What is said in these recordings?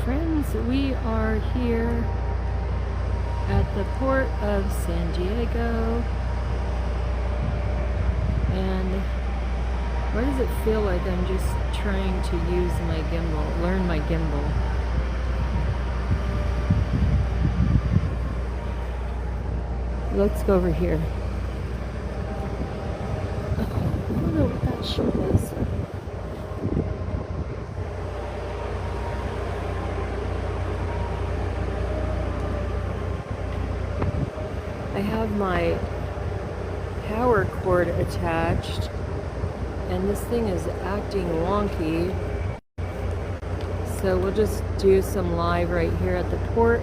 friends, we are here at the port of San Diego, and why does it feel like I'm just trying to use my gimbal, learn my gimbal? Let's go over here. I don't know what that ship is. I have my power cord attached, and this thing is acting wonky. So we'll just do some live right here at the port.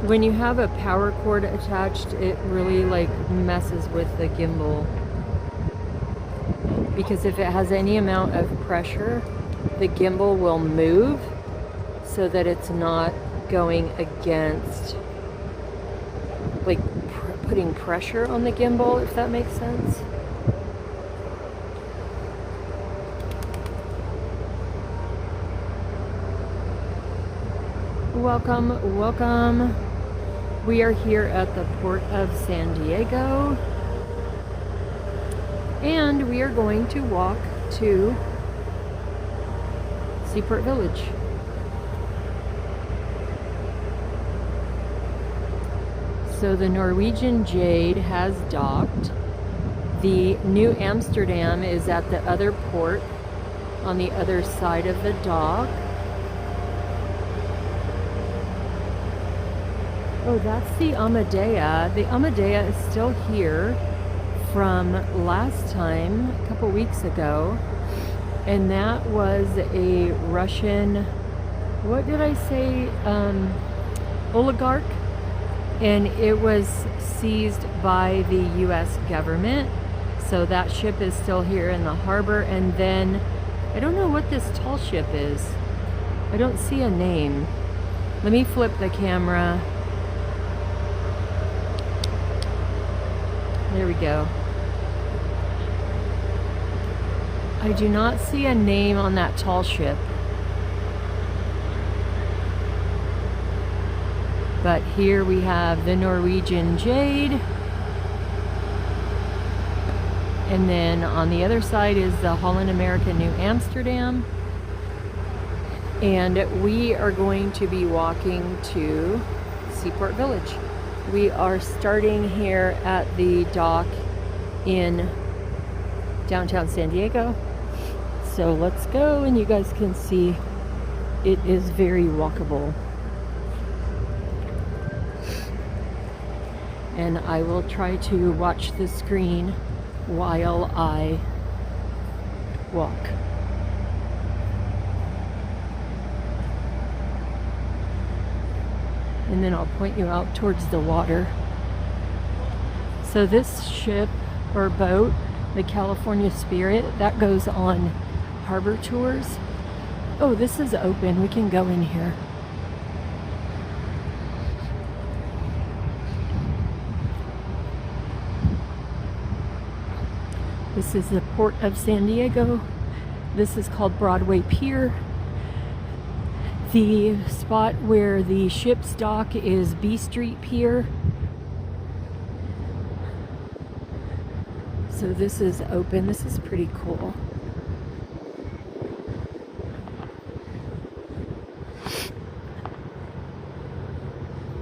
When you have a power cord attached, it really like messes with the gimbal, because if it has any amount of pressure, the gimbal will move so that it's not going against, like putting pressure on the gimbal, if that makes sense. Welcome, welcome. We are here at the port of San Diego, and we are going to walk to Seaport Village. So the Norwegian Jade has docked. The New Amsterdam is at the other port on the other side of the dock. Oh, that's the Amadea. The Amadea is still here from last time, a couple weeks ago. And that was a Russian, what did I say, oligarch? And it was seized by the US government. So that ship is still here in the harbor. And then, I don't know what this tall ship is. I don't see a name. Let me flip the camera. There we go. I do not see a name on that tall ship. But here we have the Norwegian Jade. And then on the other side is the Holland America New Amsterdam. And we are going to be walking to Seaport Village. We are starting here at the dock in downtown San Diego. So let's go, and you guys can see it is very walkable. And I will try to watch the screen while I walk. And then I'll point you out towards the water. So this ship or boat, the California Spirit, that goes on harbor tours. Oh, this is open. We can go in here. This is the port of San Diego. This is called Broadway Pier. The spot where the ship's dock is B Street Pier. So this is open. This is pretty cool.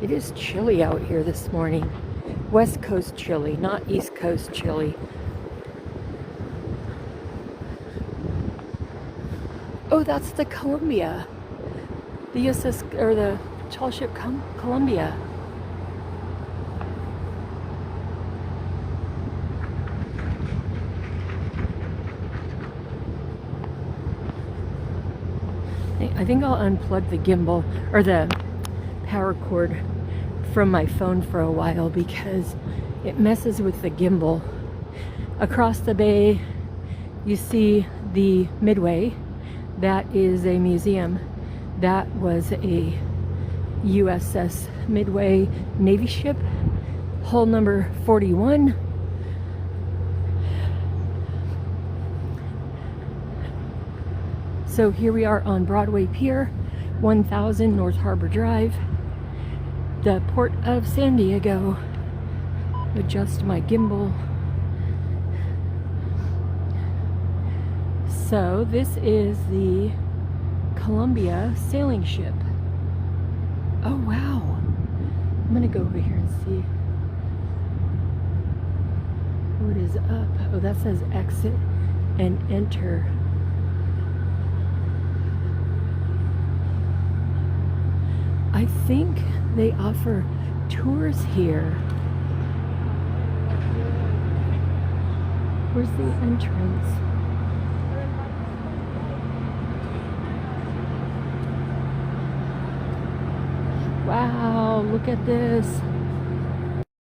It is chilly out here this morning. West Coast chilly, not East Coast chilly. Oh, that's the Columbia. The USS, or the tall ship Columbia. I think I'll unplug the gimbal, or the power cord from my phone for a while, because it messes with the gimbal. Across the bay, you see the Midway. That is a museum. That was a USS Midway Navy ship, hull number 41. So here we are on Broadway Pier, 1000 North Harbor Drive, the Port of San Diego. Adjust my gimbal. So this is the Columbia sailing ship. Oh wow. I'm gonna go over here and see what is up. Oh, that says exit and enter. I think they offer tours here. Where's the entrance? Wow, look at this.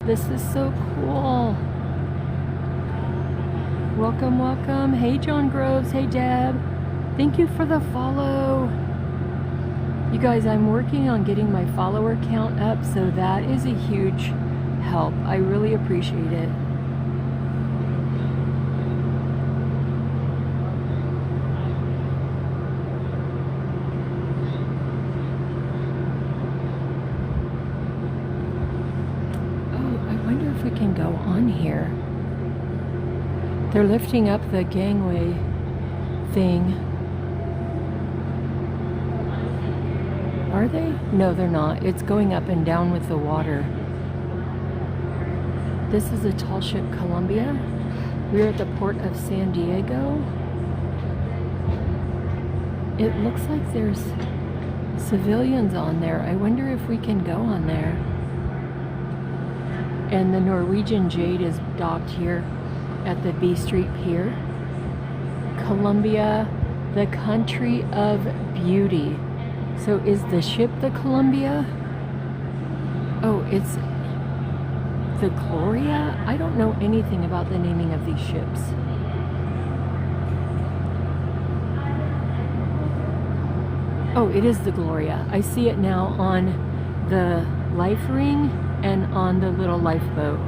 This is so cool. Welcome, welcome. Hey, John Groves. Hey, Deb. Thank you for the follow. You guys, I'm working on getting my follower count up, so that is a huge help. I really appreciate it. We can go on here. They're lifting up the gangway thing. Are they? No, they're not. It's going up and down with the water. This is a tall ship, Columbia. We're at the Port of San Diego. It looks like there's civilians on there. I wonder if we can go on there. And the Norwegian Jade is docked here at the B Street Pier. Columbia, the country of beauty. So is the ship the Columbia? Oh, it's the Gloria? I don't know anything about the naming of these ships. Oh, it is the Gloria. I see it now on the life ring and on the little lifeboat.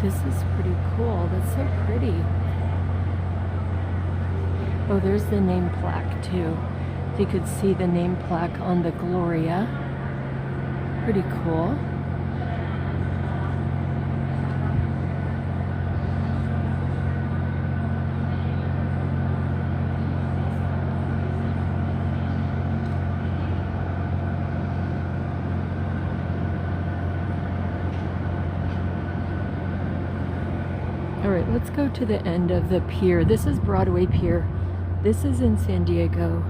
This is pretty cool. That's so pretty. Oh, there's the name plaque too. You could see the name plaque on the Gloria. Pretty cool. All right, let's go to the end of the pier. This is Broadway Pier. This is in San Diego.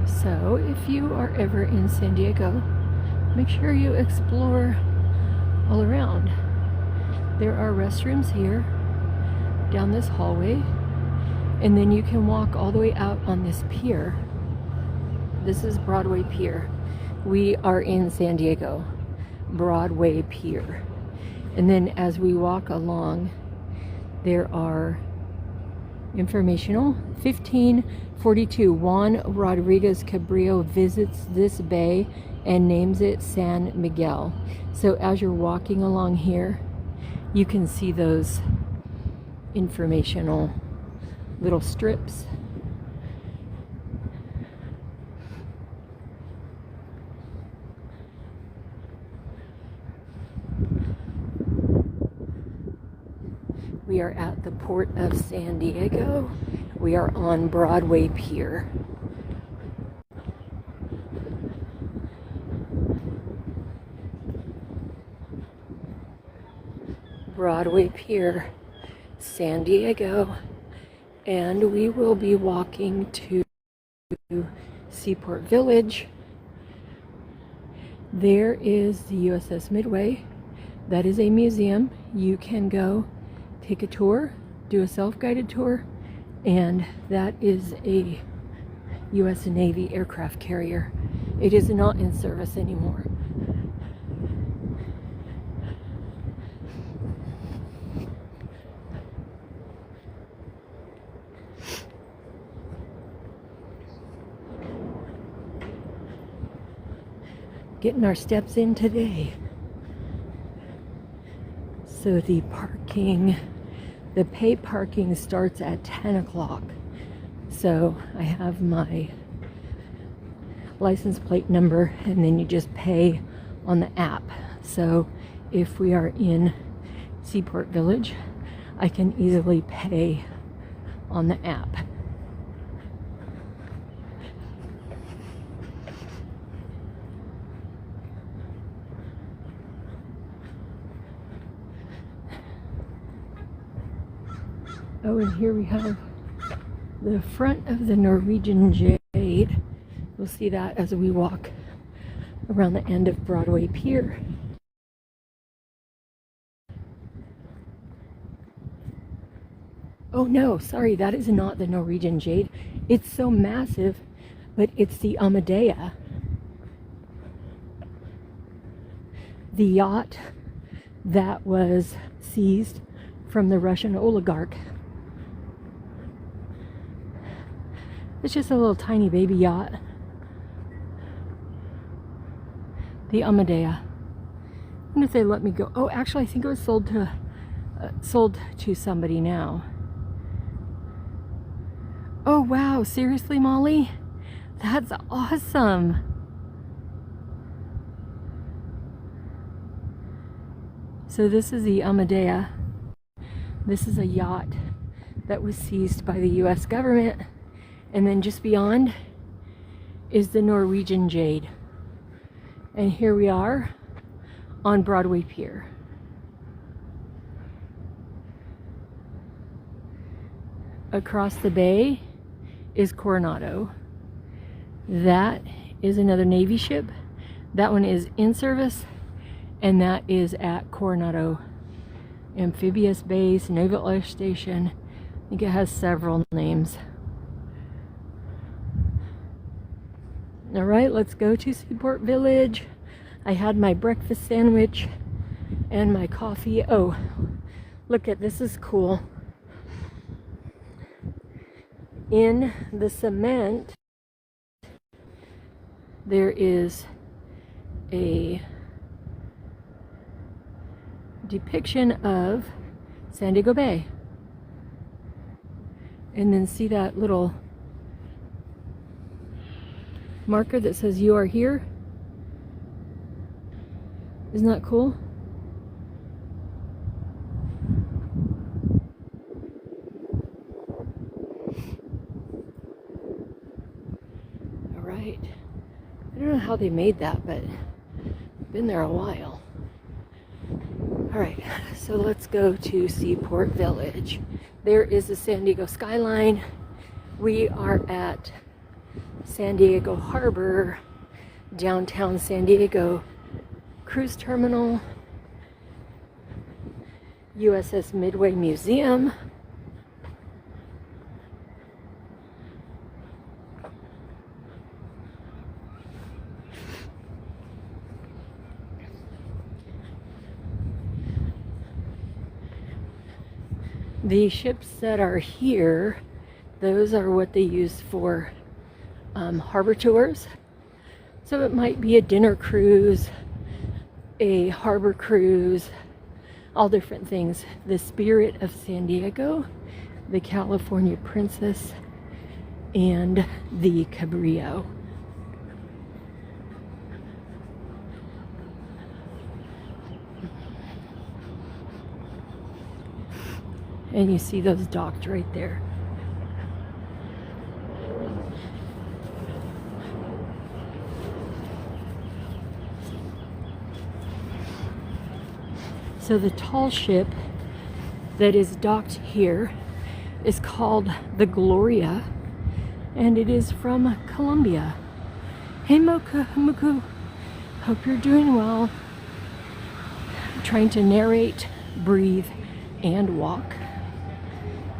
So if you are ever in San Diego, make sure you explore all around. There are restrooms here down this hallway, and then you can walk all the way out on this pier. This is Broadway Pier. We are in San Diego, Broadway Pier. And then as we walk along, there are informational. 1542, Juan Rodriguez Cabrillo visits this bay and names it San Miguel. So as you're walking along here, you can see those informational little strips. We are at the Port of San Diego. We are on Broadway Pier. Broadway Pier, San Diego. And we will be walking to Seaport Village. There is the USS Midway. That is a museum. You can go take a tour, do a self-guided tour, and that is a U.S. Navy aircraft carrier. It is not in service anymore. Getting our steps in today. So the paid parking starts at 10 o'clock. So I have my license plate number, and then you just pay on the app. So if we are in Seaport Village, I can easily pay on the app. Oh, and here we have the front of the Norwegian Jade. We'll see that as we walk around the end of Broadway Pier. Oh no, sorry, that is not the Norwegian Jade. It's so massive, but it's the Amadea. The yacht that was seized from the Russian oligarch. It's just a little tiny baby yacht. The Amadea. I wonder if they let me go. Oh, actually, I think it was sold to somebody now. Oh wow, seriously, Molly? That's awesome. So this is the Amadea. This is a yacht that was seized by the US government. And then just beyond is the Norwegian Jade. And here we are on Broadway Pier. Across the bay is Coronado. That is another Navy ship. That one is in service, and that is at Coronado Amphibious Base, Naval Air Station. I think it has several names. All right, let's go to Seaport Village. I had my breakfast sandwich and my coffee. Oh, look at this, is cool. In the cement, there is a depiction of San Diego Bay. And then see that little marker that says "You are here"? Isn't that cool? All right. I don't know how they made that, but I've been there a while. All right, so let's go to Seaport Village. There is the San Diego skyline. We are at San Diego Harbor, downtown San Diego Cruise Terminal, USS Midway Museum, the ships that are here, those are what they use for harbor tours. So it might be a dinner cruise, a harbor cruise, all different things. The Spirit of San Diego, the California Princess, and the Cabrillo. And you see those docked right there. So the tall ship that is docked here is called the Gloria, and it is from Colombia. Hey Muku, hope you're doing well. I'm trying to narrate, breathe, and walk.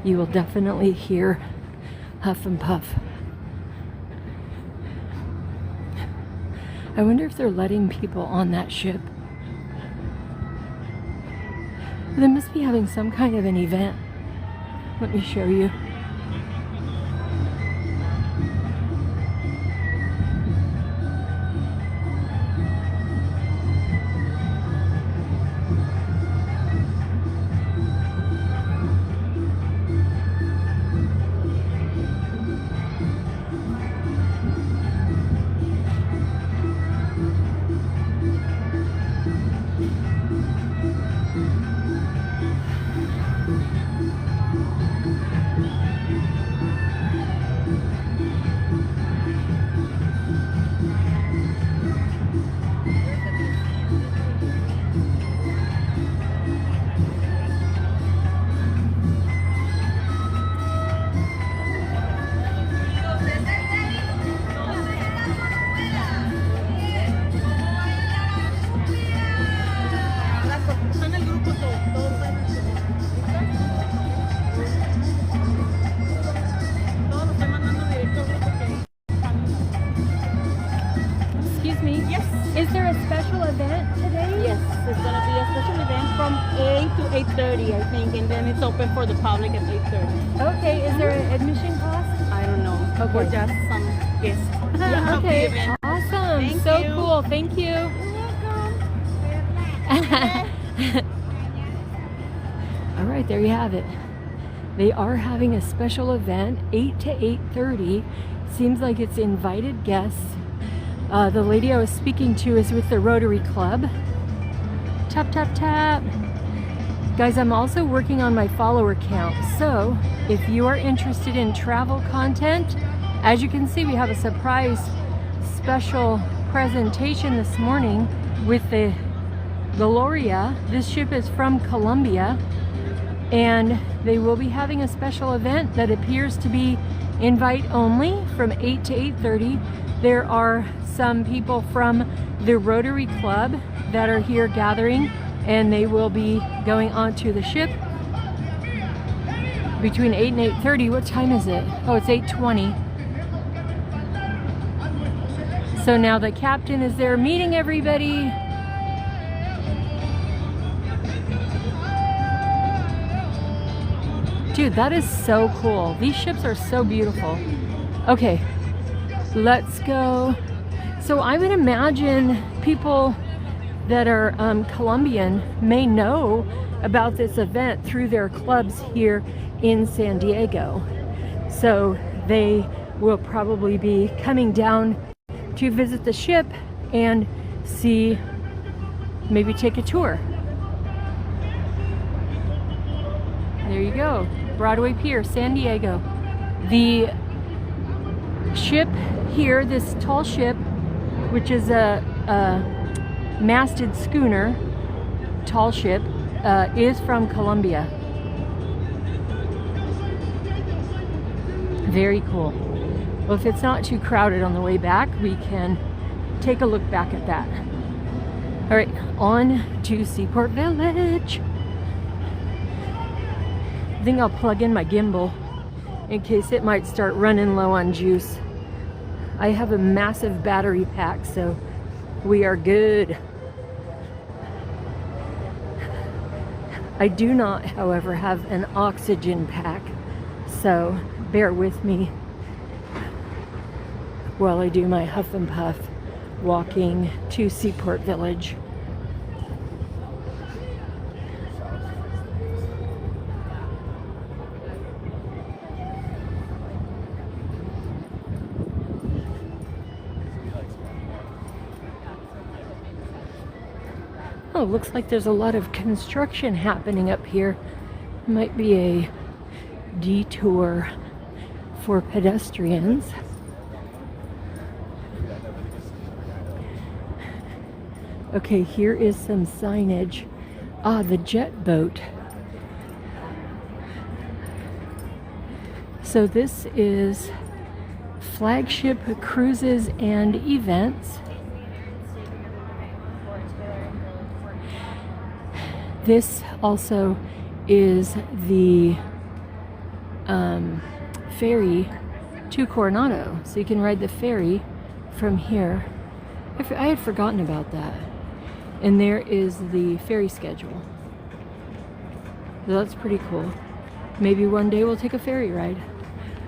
You will definitely hear huff and puff. I wonder if they're letting people on that ship. They must be having some kind of an event. Let me show you. 8:30, I think, and then it's open for the public at 8:30. Okay, is there an admission cost? I don't know. Okay. We're just some guests. Yeah, of the okay. event. Awesome. Thank So you. cool. Thank you. All right, there you have it. They are having a special event, 8 to 8:30. Seems like it's invited guests. The lady I was speaking to is with the Rotary Club. Tap, tap, tap. Guys, I'm also working on my follower count. So if you are interested in travel content, as you can see, we have a surprise special presentation this morning with the Gloria. This ship is from Colombia, and they will be having a special event that appears to be invite only from 8 to 8:30. There are some people from the Rotary Club that are here gathering, and they will be going onto the ship between 8 and 8:30. What time is it? Oh, it's 8:20. So now the captain is there meeting everybody. Dude, that is so cool. These ships are so beautiful. Okay, let's go. So I would imagine people that are Colombian may know about this event through their clubs here in San Diego. So they will probably be coming down to visit the ship and see, maybe take a tour. There you go, Broadway Pier, San Diego. The ship here, this tall ship, which is a masted schooner, tall ship, is from Colombia. Very cool. Well, if it's not too crowded on the way back, we can take a look back at that. All right, on to Seaport Village. I think I'll plug in my gimbal in case it might start running low on juice. I have a massive battery pack, so we are good. I do not, however, have an oxygen pack, so bear with me while I do my huff and puff walking to Seaport Village. Oh, looks like there's a lot of construction happening up here. Might be a detour for pedestrians. Okay, here is some signage. Ah, the jet boat. So this is Flagship Cruises and Events. This also is the ferry to Coronado. So you can ride the ferry from here. I had forgotten about that. And there is the ferry schedule. So that's pretty cool. Maybe one day we'll take a ferry ride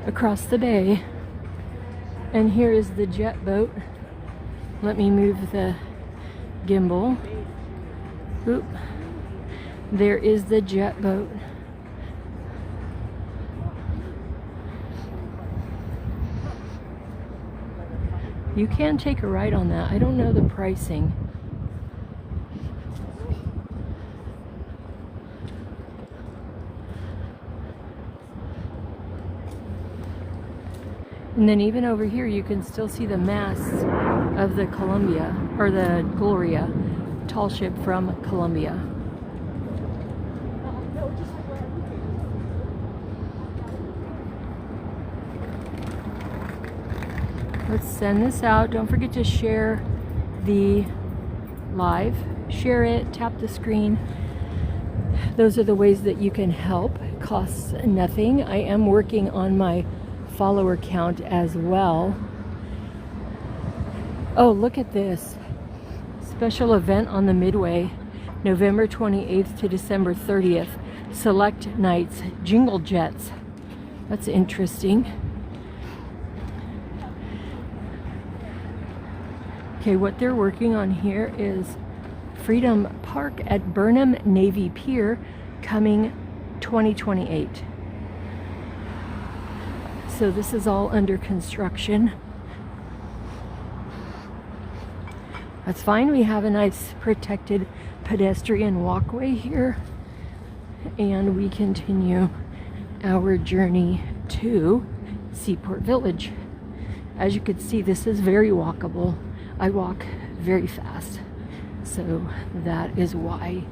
across the bay. And here is the jet boat. Let me move the gimbal. Oop. There is the jet boat. You can take a ride on that. I don't know the pricing. And then even over here you can still see the masts of the Columbia, or the Gloria, tall ship from Colombia. Let's send this out. Don't forget to share the live. Share it, tap the screen. Those are the ways that you can help. It costs nothing. I am working on my follower count as well. Oh, look at this. Special event on the Midway. November 28th to December 30th. Select nights, Jingle Jets. That's interesting. Okay, what they're working on here is Freedom Park at Burnham Navy Pier, coming 2028. So this is all under construction. That's fine. We have a nice protected pedestrian walkway here, and we continue our journey to Seaport Village. As you can see, this is very walkable. I walk very fast, so that is why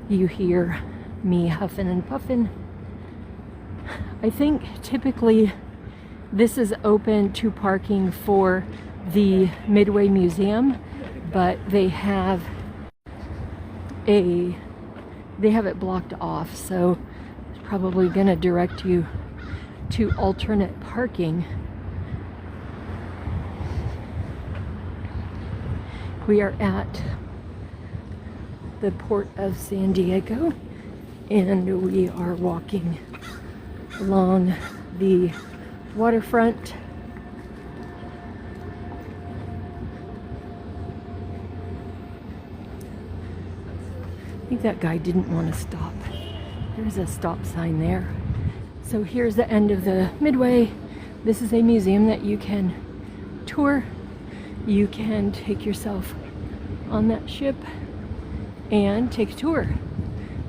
you hear me huffing and puffing. I think typically this is open to parking for the Midway Museum, but they have it blocked off, so it's probably gonna direct you to alternate parking. We are at the Port of San Diego, and we are walking along the waterfront. I think that guy didn't want to stop. There's a stop sign there. So here's the end of the Midway. This is a museum that you can tour. You can take yourself on that ship and take a tour.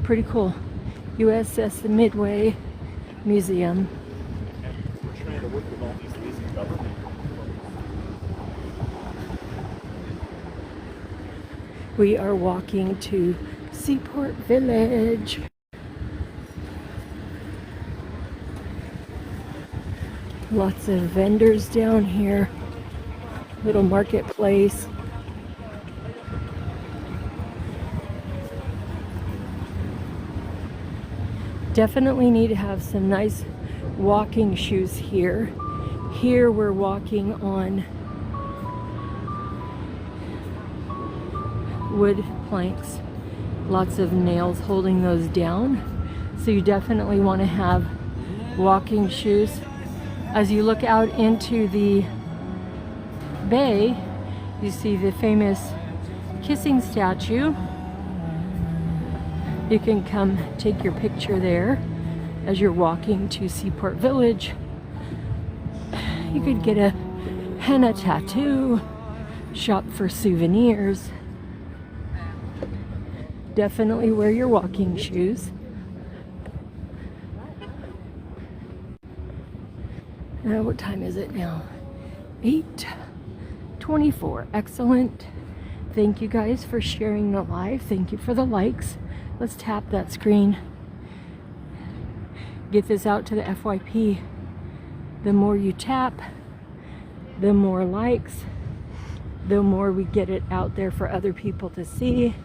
Pretty cool. USS Midway Museum. We're trying to work with all these amazing government. We are walking to Seaport Village. Lots of vendors down here. Little marketplace. Definitely need to have some nice walking shoes here. Here we're walking on wood planks. Lots of nails holding those down. So you definitely want to have walking shoes. As you look out into the bay, you see the famous kissing statue. You can come take your picture there as you're walking to Seaport Village. You could get a henna tattoo, shop for souvenirs. Definitely wear your walking shoes. What time is it now? 8:24. Excellent. Thank you guys for sharing the live. Thank you for the likes. Let's tap that screen. Get this out to the FYP. The more you tap, the more likes, the more we get it out there for other people to see,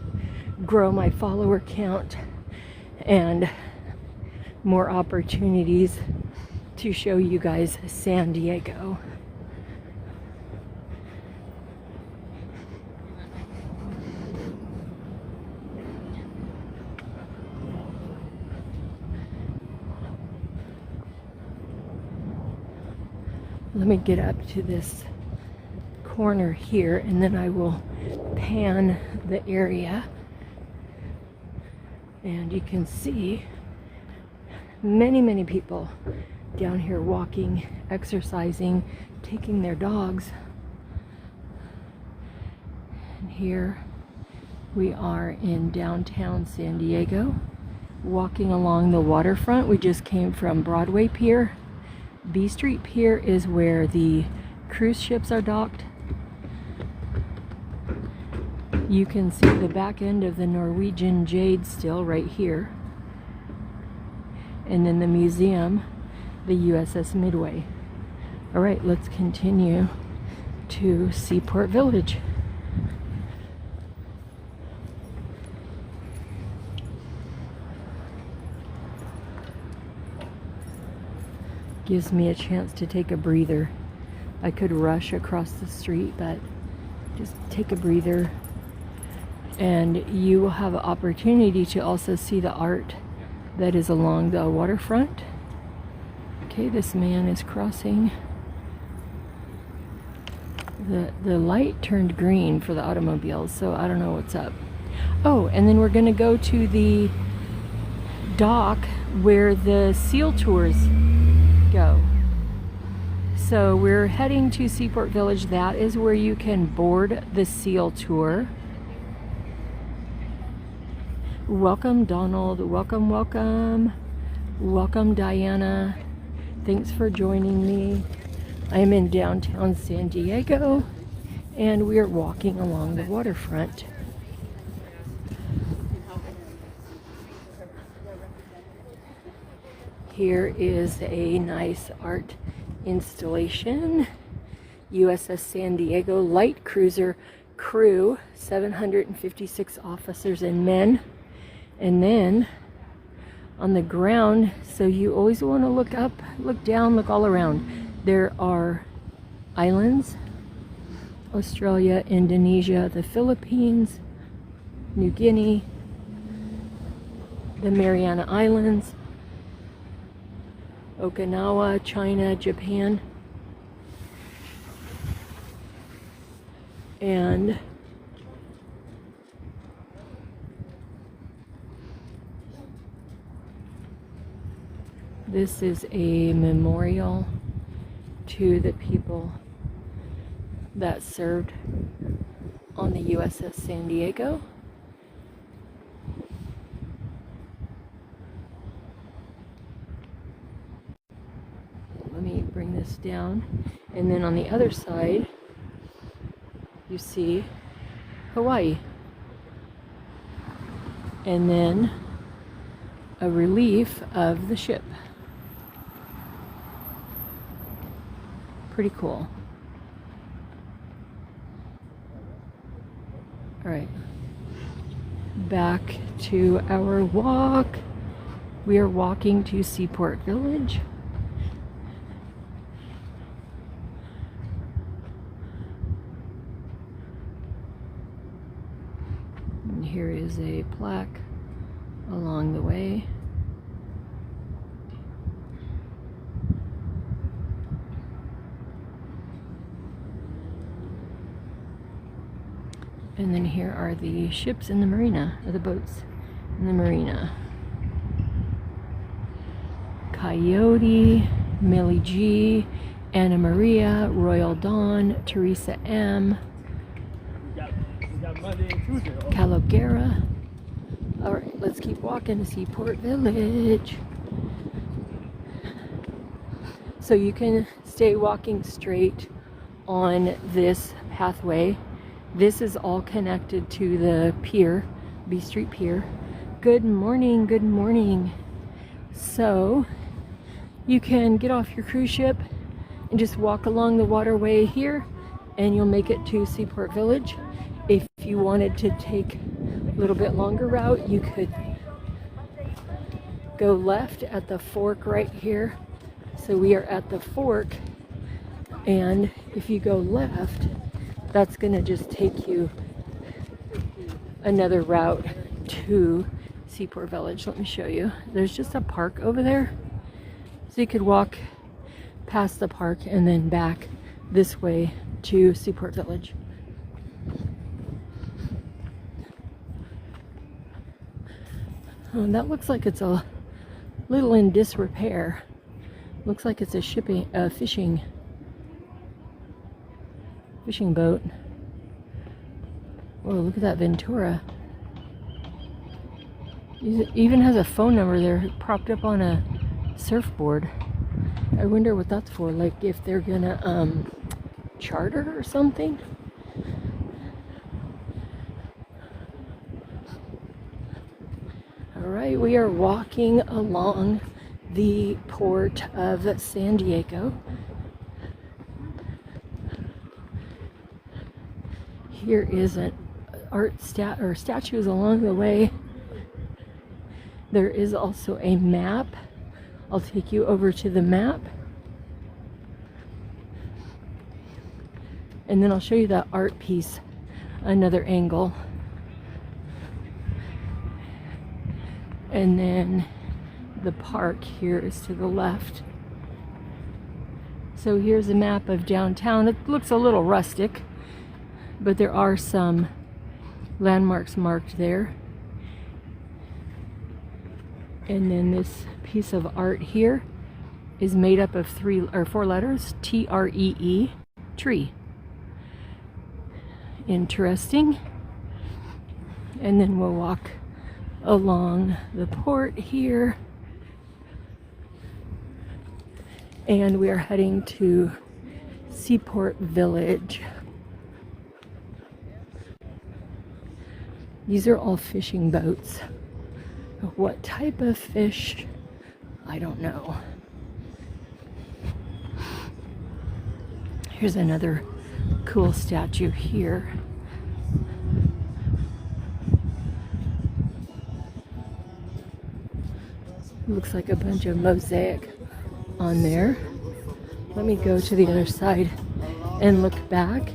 grow my follower count, and more opportunities to show you guys San Diego. Let me get up to this corner here, and then I will pan the area. And you can see many people down here walking, exercising, taking their dogs. And here we are in downtown San Diego, walking along the waterfront. We just came from Broadway Pier. B Street Pier is where the cruise ships are docked. You can see the back end of the Norwegian Jade still right here. And then the museum, the USS Midway. All right, let's continue to Seaport Village. Gives me a chance to take a breather. I could rush across the street, but just take a breather, And you will have an opportunity to also see the art that is along the waterfront. Okay, this man is crossing. The light turned green for the automobiles, so I don't know what's up. Oh, and then we're gonna go to the dock where the seal tours go. So we're heading to Seaport Village. That is where you can board the seal tour. Welcome, Donald. Welcome, welcome. Welcome, Diana. Thanks for joining me. I am in downtown San Diego, and we are walking along the waterfront. Here is a nice art installation. USS San Diego light cruiser crew, 756 officers and men. And then on the ground, so you always want to look up, look down, look all around. There are islands: Australia, Indonesia, the Philippines, New Guinea, the Mariana Islands, Okinawa, China, Japan, and this is a memorial to the people that served on the USS San Diego. Let me bring this down. And then on the other side, you see Hawaii. And then a relief of the ship. Pretty cool. All right, back to our walk. We are walking to Seaport Village. And here is a plaque along the way. And then here are the ships in the marina, or the boats in the marina. Coyote, Millie G, Anna Maria, Royal Dawn, Teresa M, Calogera. All right, let's keep walking to Seaport Village. So you can stay walking straight on this pathway. This is all connected to the pier, B Street Pier. Good morning, good morning. So you can get off your cruise ship and just walk along the waterway here, and you'll make it to Seaport Village. If you wanted to take a little bit longer route, you could go left at the fork right here. So we are at the fork, and if you go left, that's gonna just take you another route to Seaport Village. Let me show you. There's just a park over there. So you could walk past the park and then back this way to Seaport Village. Oh, that looks like it's a little in disrepair. Looks like it's a fishing boat. Whoa, look at that Ventura. It even has a phone number there propped up on a surfboard. I wonder what that's for, like if they're gonna charter or something. All right, we are walking along the port of San Diego. Here is an statues along the way. There is also a map. I'll take you over to the map. And then I'll show you that art piece, another angle. And then the park here is to the left. So here's a map of downtown. It looks a little rustic, but there are some landmarks marked there. And then this piece of art here is made up of 3 or 4 letters, T-R-E-E, tree. Interesting. And then we'll walk along the port here. And we are heading to Seaport Village. These are all fishing boats. What type of fish? I don't know. Here's another cool statue here. Looks like a bunch of mosaic on there. Let me go to the other side and look back,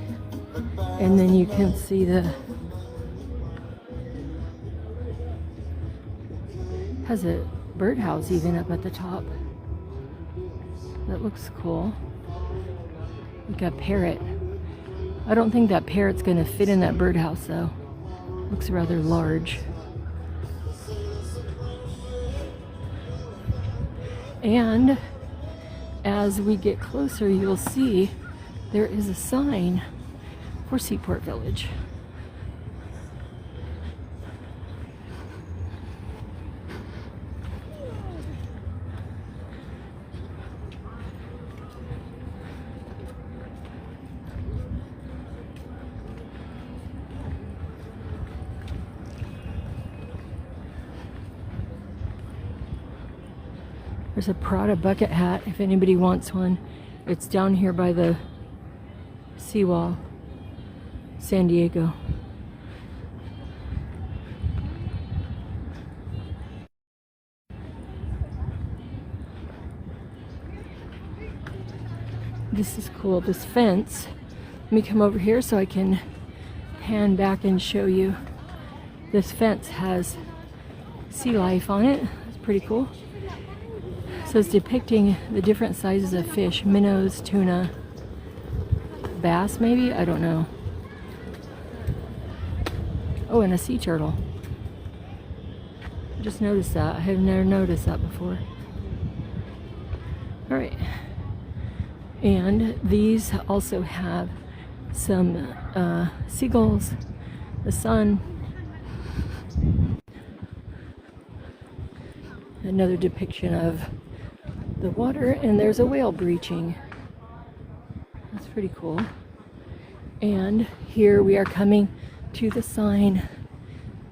and then you can see the has a birdhouse even up at the top. That looks cool. Like a parrot. I don't think that parrot's gonna fit in that birdhouse though. Looks rather large. And as we get closer, you'll see there is a sign for Seaport Village. There's a Prada bucket hat if anybody wants one. It's down here by the seawall, San Diego. This is cool, this fence. Let me come over here so I can pan back and show you. This fence has sea life on it. It's pretty cool. So it's depicting the different sizes of fish, minnows, tuna, bass maybe? I don't know. Oh, and a sea turtle. Just noticed that. I have never noticed that before. All right. And these also have some seagulls, the sun. Another depiction of the water, and there's a whale breaching. That's pretty cool. And here we are coming to the sign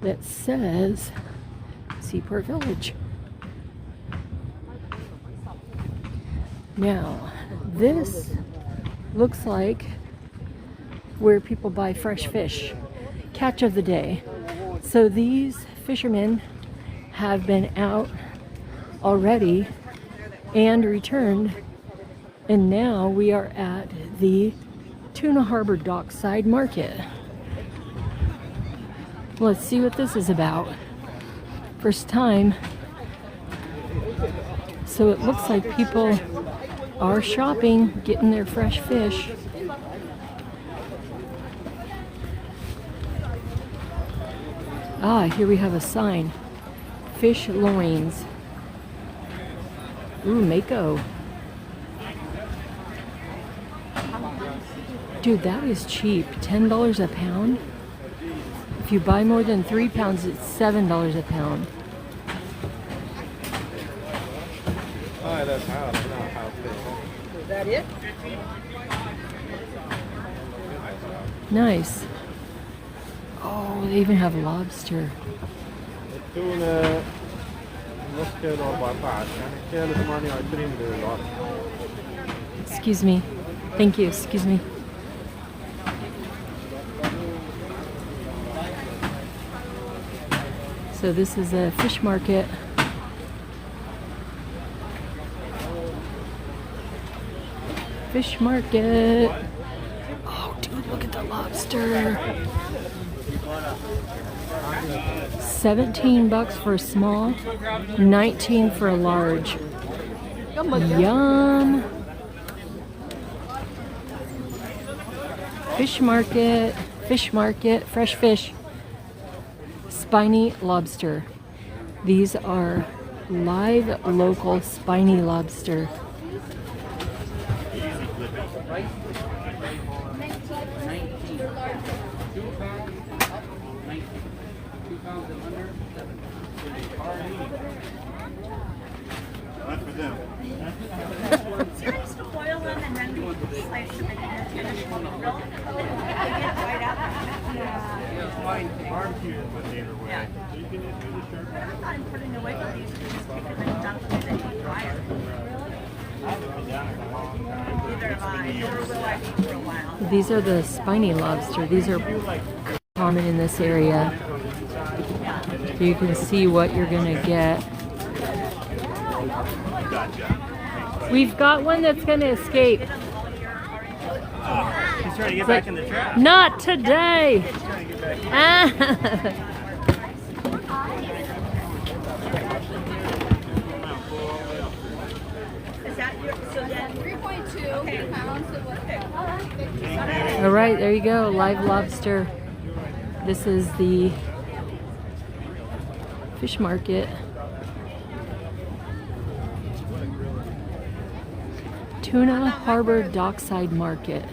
that says Seaport Village. Now, this looks like where people buy fresh fish. Catch of the day. So these fishermen have been out already and returned, and now we are at the Tuna Harbor Dockside Market. Let's see what this is about. First time. So it looks like people are shopping, getting their fresh fish. Ah, here we have a sign. Fish loins. Ooh, Mako. Dude, that is cheap. $10 a pound. If you buy more than 3 pounds, it's $7 a pound. Is that it? Nice. Oh, they even have lobster. Tuna. Excuse me. Thank you. Excuse me. So this is a fish market. Fish market. Oh, dude, look at the lobster. $17 for a small, $19 for a large. Yum! Fish market, fresh fish. Spiny lobster. These are live local spiny lobster. These are the spiny lobster. These are common in this area. You can see what you're gonna get. We've got one that's gonna escape. He's trying to get back in the trap. Not today! Ah. All right, there you go, live lobster. This is the fish market. Tuna Harbor Dockside Market.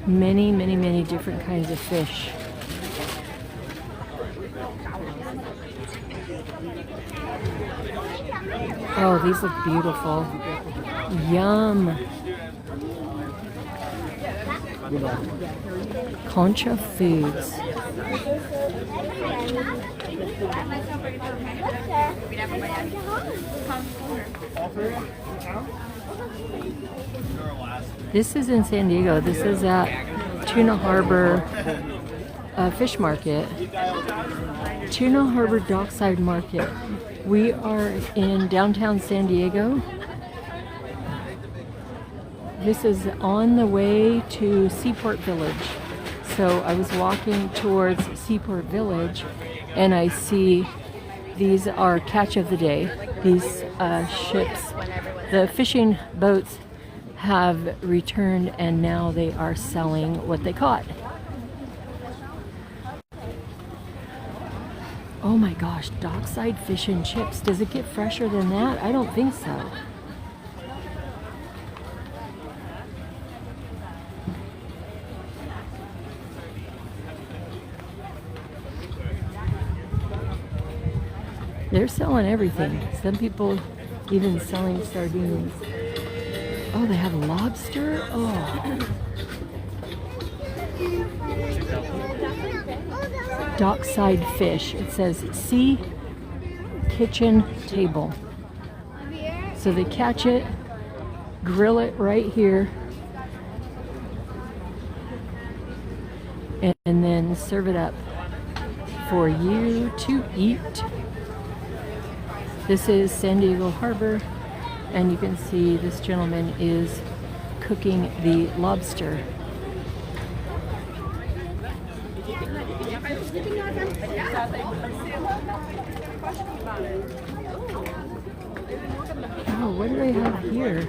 Many, many, many different kinds of fish. Oh, these look beautiful. Yum. Concha Foods. This is in San Diego. This is at Tuna Harbor Fish Market. Tuna Harbor Dockside Market. We are in downtown San Diego. This is on the way to Seaport Village. So I was walking towards Seaport Village and I see these are catch of the day. These ships, the fishing boats have returned and now they are selling what they caught. Oh my gosh, Dockside fish and chips. Does it get fresher than that? I don't think so. They're selling everything. Some people even selling sardines. Oh, they have lobster? Oh. Dockside fish. It says Sea Kitchen Table. So they catch it, grill it right here, and then serve it up for you to eat. This is San Diego Harbor, and you can see this gentleman is cooking the lobster. Oh, what do they have here?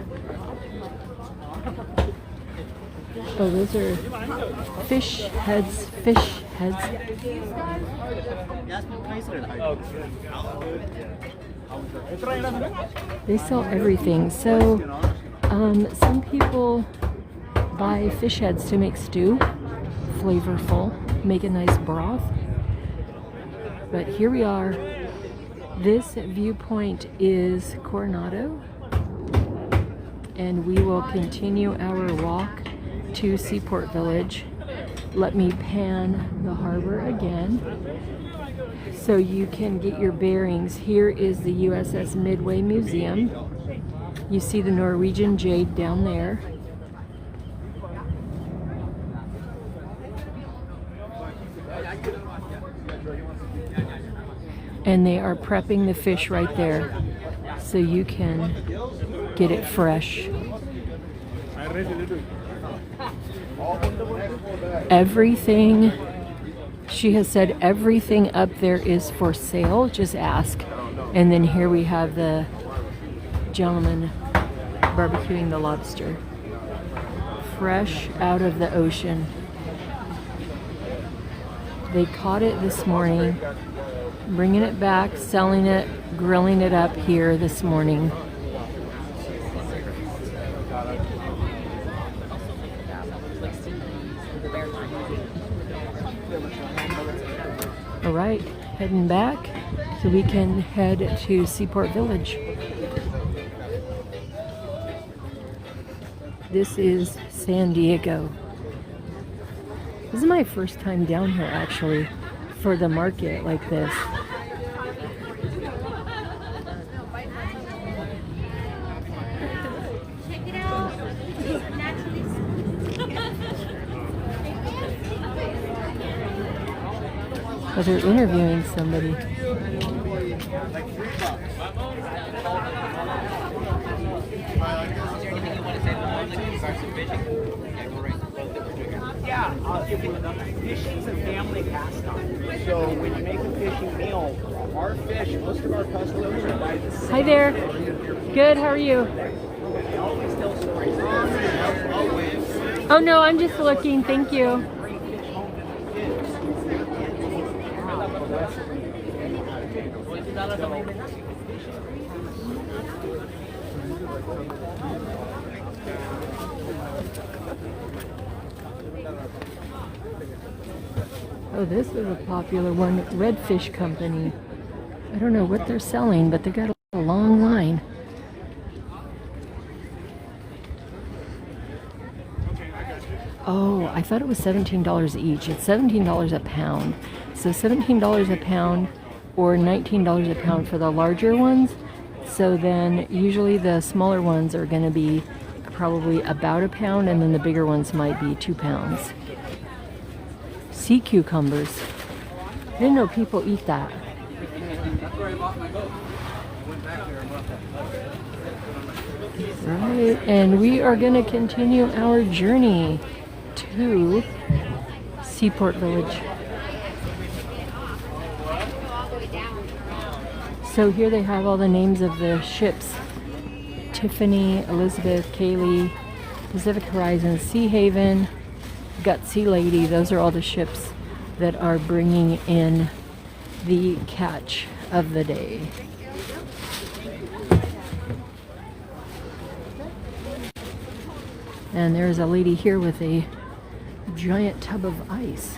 Oh, those are fish heads, They sell everything. So some people buy fish heads to make stew, flavorful, make a nice broth. But here we are. This viewpoint is Coronado, and we will continue our walk to Seaport Village. Let me pan the harbor again so you can get your bearings. Here is the USS Midway Museum. You see the Norwegian jade down there. And they are prepping the fish right there so you can get it fresh. Everything She has said everything up there is for sale, just ask. And then here we have the gentleman barbecuing the lobster. Fresh out of the ocean. They caught it this morning, bringing it back, selling it, grilling it up here this morning. All right, heading back so we can head to Seaport Village. This is San Diego. This is my first time down here actually for the market like this. Check it out. Oh, they're interviewing somebody. Fishing's a family pastime. So when you make a fishing meal, our fish, most of our customers are by the same. Hi there. Good, how are you? They always tell stories. Oh no, I'm just looking, thank you. Oh, this is a popular one, Redfish Company. I don't know what they're selling, but they got a long line. Oh, I thought it was $17 each. It's $17 a pound. So $17 a pound or $19 a pound for the larger ones. So then usually the smaller ones are going to be probably about a pound, and then the bigger ones might be 2 pounds. Sea cucumbers. I didn't know people eat that. Right, and we are going to continue our journey to Seaport Village. So here they have all the names of the ships. Tiffany, Elizabeth, Kaylee, Pacific Horizon, Sea Haven, Gutsy Lady. Those are all the ships that are bringing in the catch of the day. And there's a lady here with a giant tub of ice.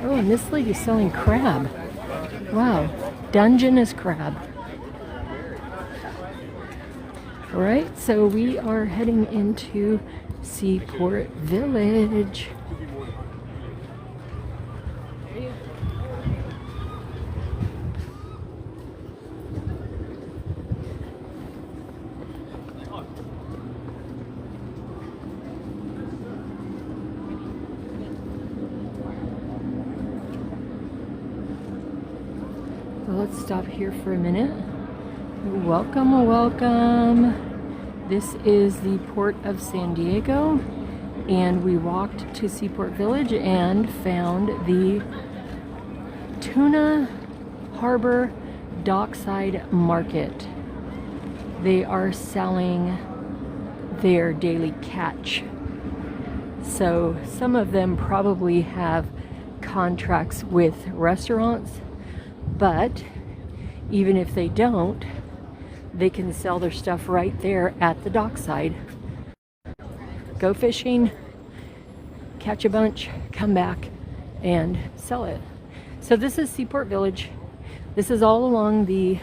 Oh, and this lady's selling crab. Wow, Dungeness crab. All right, so we are heading into Seaport Village. So let's stop here for a minute. Welcome, welcome. This is the port of San Diego, and we walked to Seaport Village and found the Tuna Harbor Dockside Market. They are selling their daily catch. So some of them probably have contracts with restaurants, but even if they don't, they can sell their stuff right there at the dockside. Go fishing, catch a bunch, come back and sell it. So this is Seaport Village. This is all along the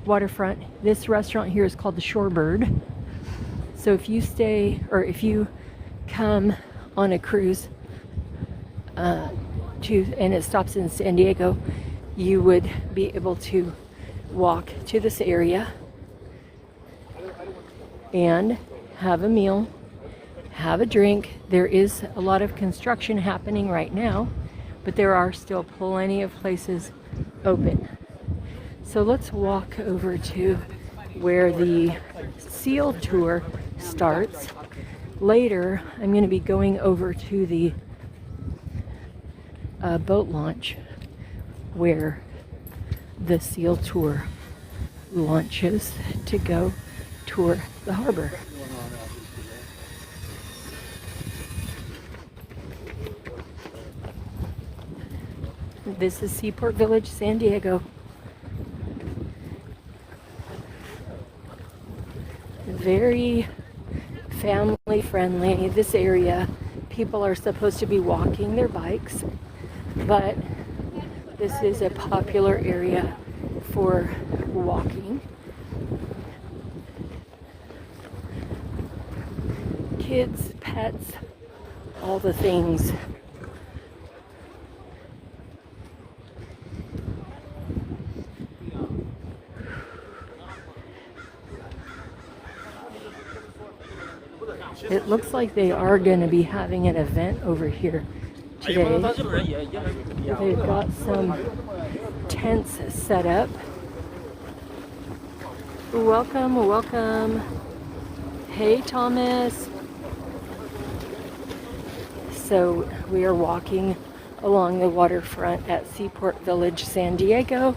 waterfront. This restaurant here is called the Shorebird. So if you stay, or if you come on a cruise and it stops in San Diego, you would be able to walk to this area and have a meal, have a drink. There is a lot of construction happening right now, but there are still plenty of places open. So let's walk over to where the seal tour starts. Later, I'm going to be going over to the boat launch where the seal tour launches to go tour the harbor. This is Seaport Village, San Diego. Very family friendly. This area, people are supposed to be walking their bikes, but this is a popular area for walking. Kids, pets, all the things. It looks like they are going to be having an event over here today. They've got some tents set up. Welcome, welcome. Hey, Thomas. So we are walking along the waterfront at Seaport Village, San Diego.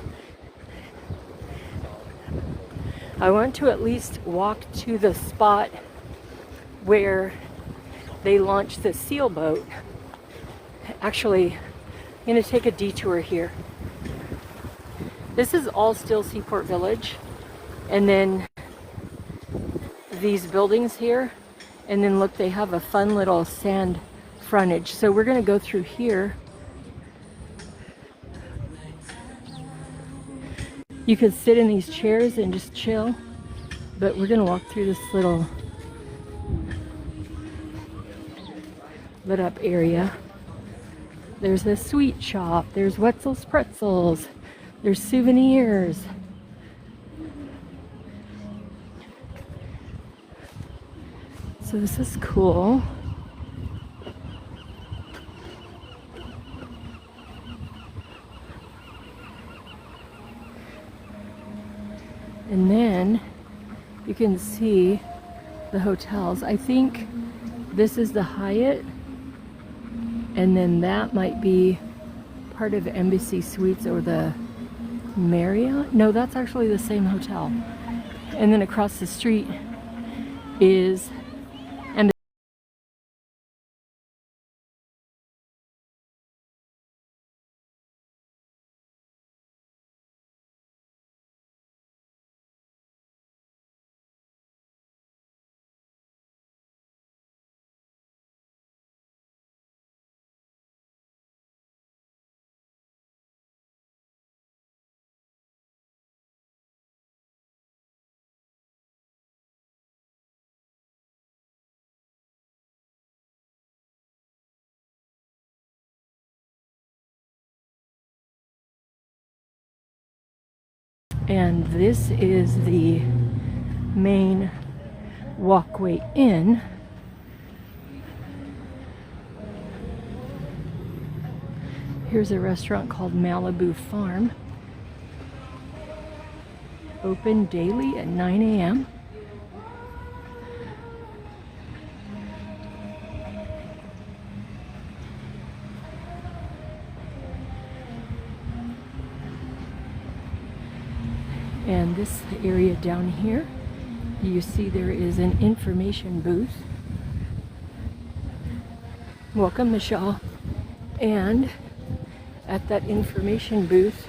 I want to at least walk to the spot where they launched the seal boat. Actually, I'm going to take a detour here. This is all still Seaport Village, and then these buildings here, and then look, they have a fun little sand frontage. So we're going to go through here. You could sit in these chairs and just chill, but we're going to walk through this little lit up area. There's a sweet shop, there's Wetzel's Pretzels, there's souvenirs. So this is cool. And then you can see the hotels. I think this is the Hyatt, and then that might be part of Embassy Suites or the Marriott. No, that's actually the same hotel. And then across the street is Embassy. And this is the main walkway in. Here's a restaurant called Malibu Farm. Open daily at 9 a.m. And this area down here, you see there is an information booth. Welcome, Michelle. And at that information booth,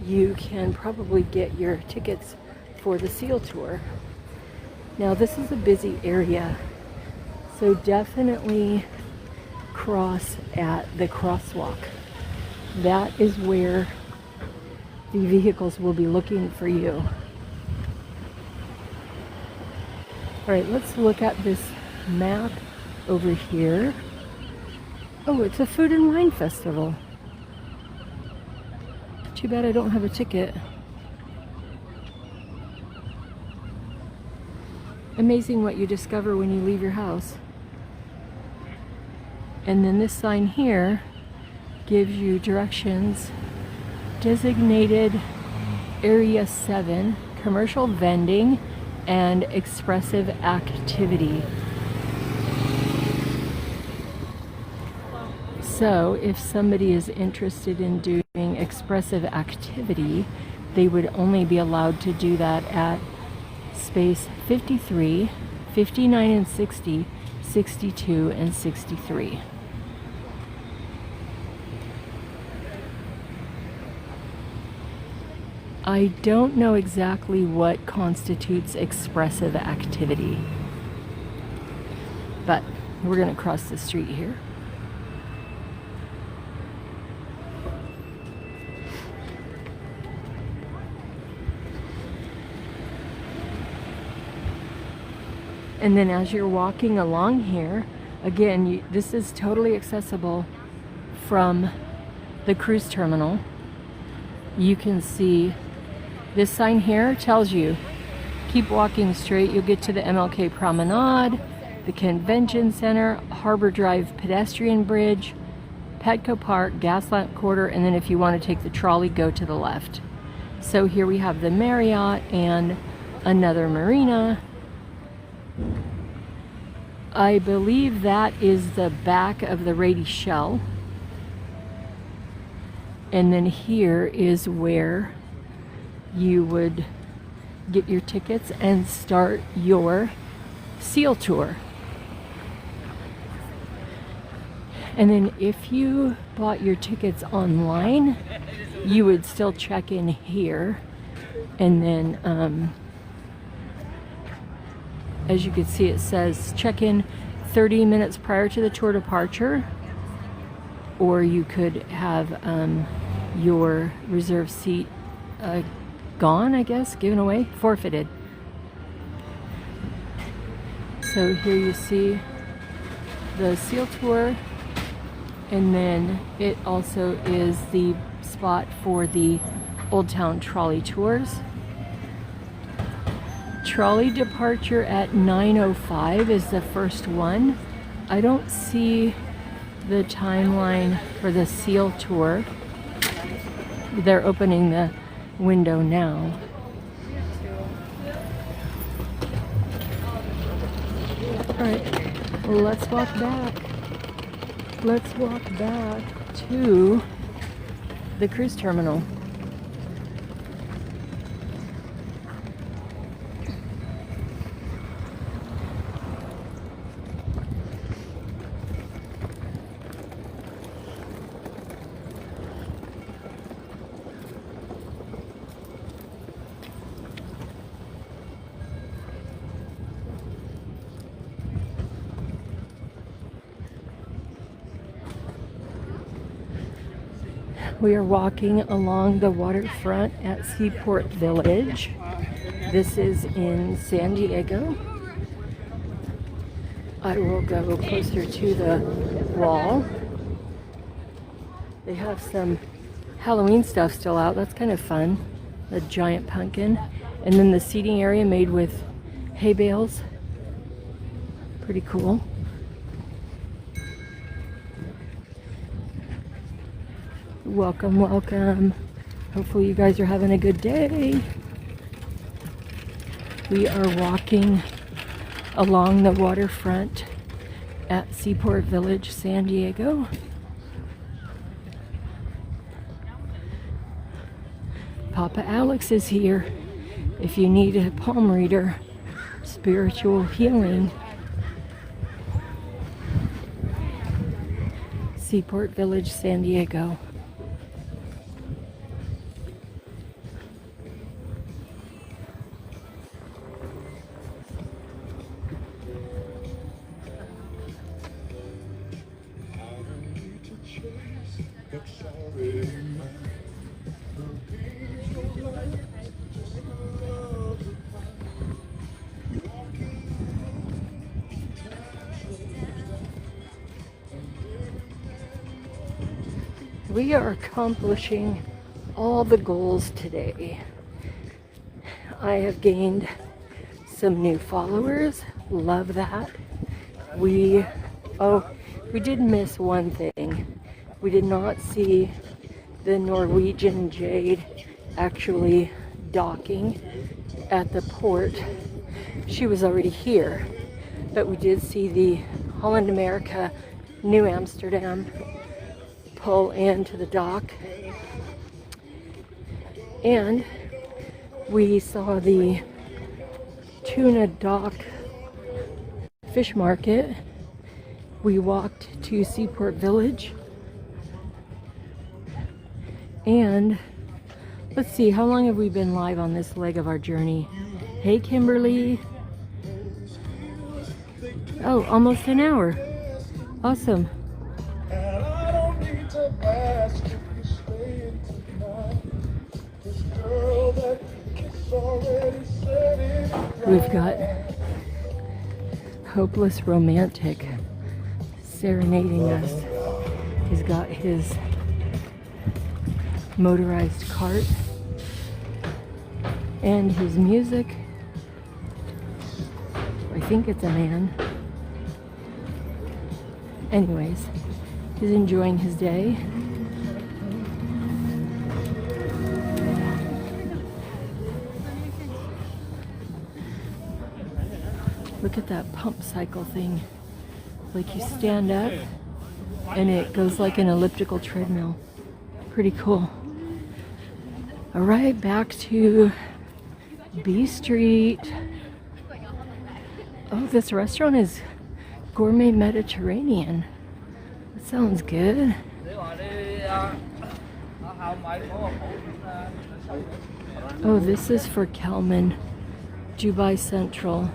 you can probably get your tickets for the seal tour. Now, this is a busy area, so definitely cross at the crosswalk. That is where the vehicles will be looking for you. All right, let's look at this map over here. Oh, it's a food and wine festival. Too bad I don't have a ticket. Amazing what you discover when you leave your house. And then this sign here gives you directions. Designated Area 7, commercial vending and expressive activity. So if somebody is interested in doing expressive activity, they would only be allowed to do that at space 53, 59 and 60, 62 and 63. I don't know exactly what constitutes expressive activity, but we're going to cross the street here. And then as you're walking along here, again, this is totally accessible from the cruise terminal. You can see this sign here tells you, keep walking straight, you'll get to the MLK Promenade, the Convention Center, Harbor Drive Pedestrian Bridge, Petco Park, Gaslamp Quarter, and then if you want to take the trolley, go to the left. So here we have the Marriott and another marina. I believe that is the back of the Rady Shell. And then here is where you would get your tickets and start your seal tour. And then if you bought your tickets online, you would still check in here. And then, as you can see, it says check in 30 minutes prior to the tour departure. Or you could have your reserved seat gone, I guess, given away, forfeited. So here you see the seal tour, and then it also is the spot for the Old Town trolley tours. Trolley departure at 9:05 is the first one. I don't see the timeline for the seal tour. They're opening the window now. All right, let's walk back. Let's walk back to the cruise terminal. We are walking along the waterfront at Seaport Village. This is in San Diego. I will go closer to the wall. They have some Halloween stuff still out. That's kind of fun. A giant pumpkin. And then the seating area made with hay bales. Pretty cool. Welcome, welcome. Hopefully you guys are having a good day. We are walking along the waterfront at Seaport Village, San Diego. Papa Alex is here. If you need a palm reader, spiritual healing. Seaport Village, San Diego. We are accomplishing all the goals today. I have gained some new followers. Love that. We did miss one thing. We did not see the Norwegian Jade actually docking at the port. She was already here, but we did see the Holland America New Amsterdam pull into the dock. And we saw the Tuna dock fish market. We walked to Seaport Village. And let's see, how long have we been live on this leg of our journey? Hey, Kimberly. Oh, almost an hour. Awesome. We've got Hopeless Romantic serenading us. He's got his motorized cart and his music. I think it's a man. Anyways, he's enjoying his day. Look at that pump cycle thing. Like you stand up and it goes like an elliptical treadmill. Pretty cool. All right, back to B Street. Oh, this restaurant is gourmet Mediterranean. That sounds good. Oh, this is for Kelman, Dubai Central.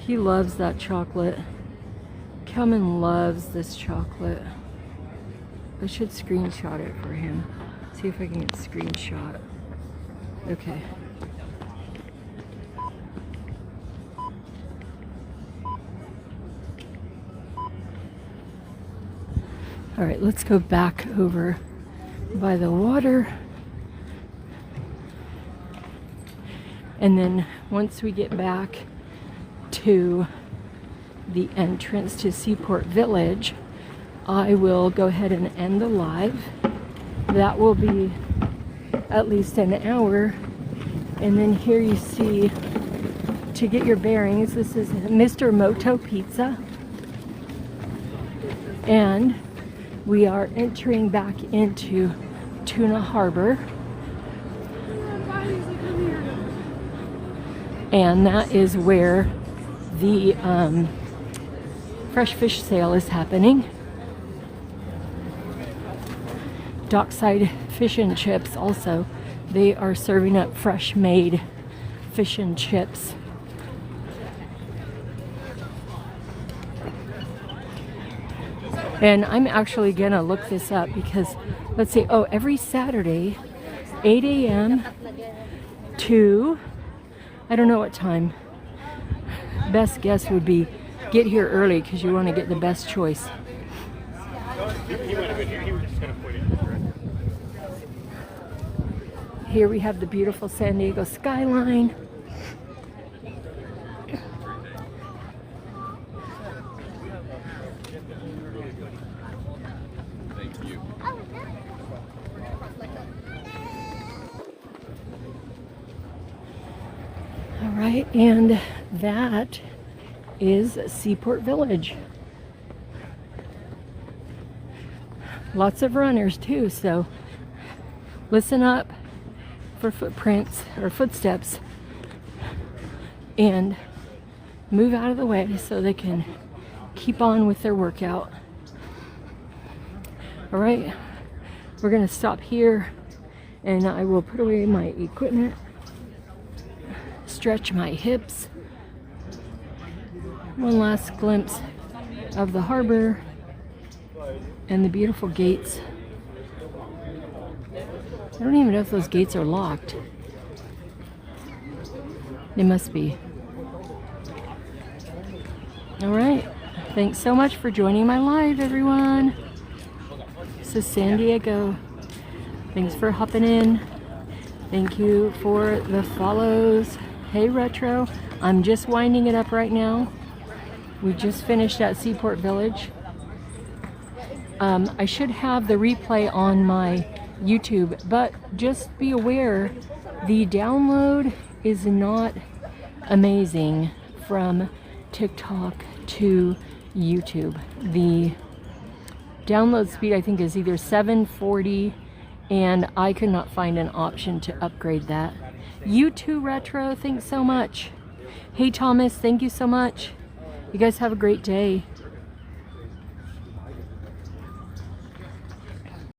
He loves that chocolate. Kelman loves this chocolate. I should screenshot it for him. See if I can get a screenshot. Okay. All right, let's go back over by the water. And then once we get back to the entrance to Seaport Village, I will go ahead and end the live. That will be at least an hour. And then here you see, to get your bearings, this is Mr. Moto Pizza. And we are entering back into Tuna Harbor. And that is where the fresh fish sale is happening. Dockside fish and chips also. They are serving up fresh made fish and chips. And I'm actually gonna look this up because, let's see, oh, every Saturday, 8 a.m. to, I don't know what time. Best guess would be get here early because you want to get the best choice. Here we have the beautiful San Diego skyline. All right, and that is Seaport Village. Lots of runners too, so listen up for footprints or footsteps and move out of the way so they can keep on with their workout. All right, we're gonna stop here and I will put away my equipment, stretch my hips. One last glimpse of the harbor and the beautiful gates. I don't even know if those gates are locked. They must be. All right. Thanks so much for joining my live, everyone. This is San Diego. Thanks for hopping in. Thank you for the follows. Hey, Retro. I'm just winding it up right now. We just finished at Seaport Village. I should have the replay on my YouTube, but just be aware the download is not amazing from TikTok to YouTube. The download speed I think is either 740, and I could not find an option to upgrade that. You too, Retro, thanks so much. Hey Thomas, thank you so much. You guys have a great day.